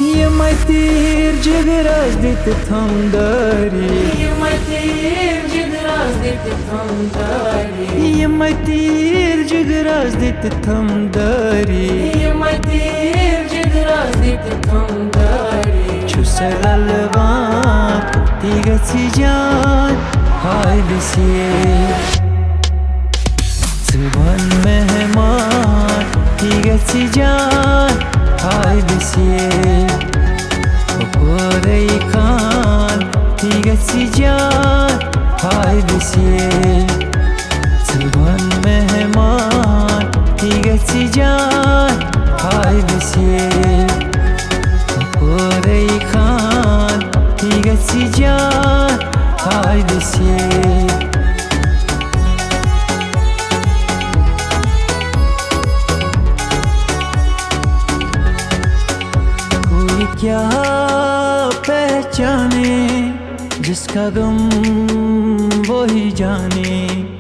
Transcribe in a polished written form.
Yemay tir jigraz dit thamdari, Yemay tir jigraz dit thamdari, Yemay tir jigraz dit thamdari, Yemay tir jigraz dit thamdari. Chusalalvan tigatsi jan hailisiye, Zuban mehman tigatsi jan hailisiye, Okorei khan tigatsi jan hailisiye, Zuban mehman tigatsi jan hailisiye, Okorei khan tigatsi jan hailisiye. क्या पहचाने जिसका गम वो ही जाने,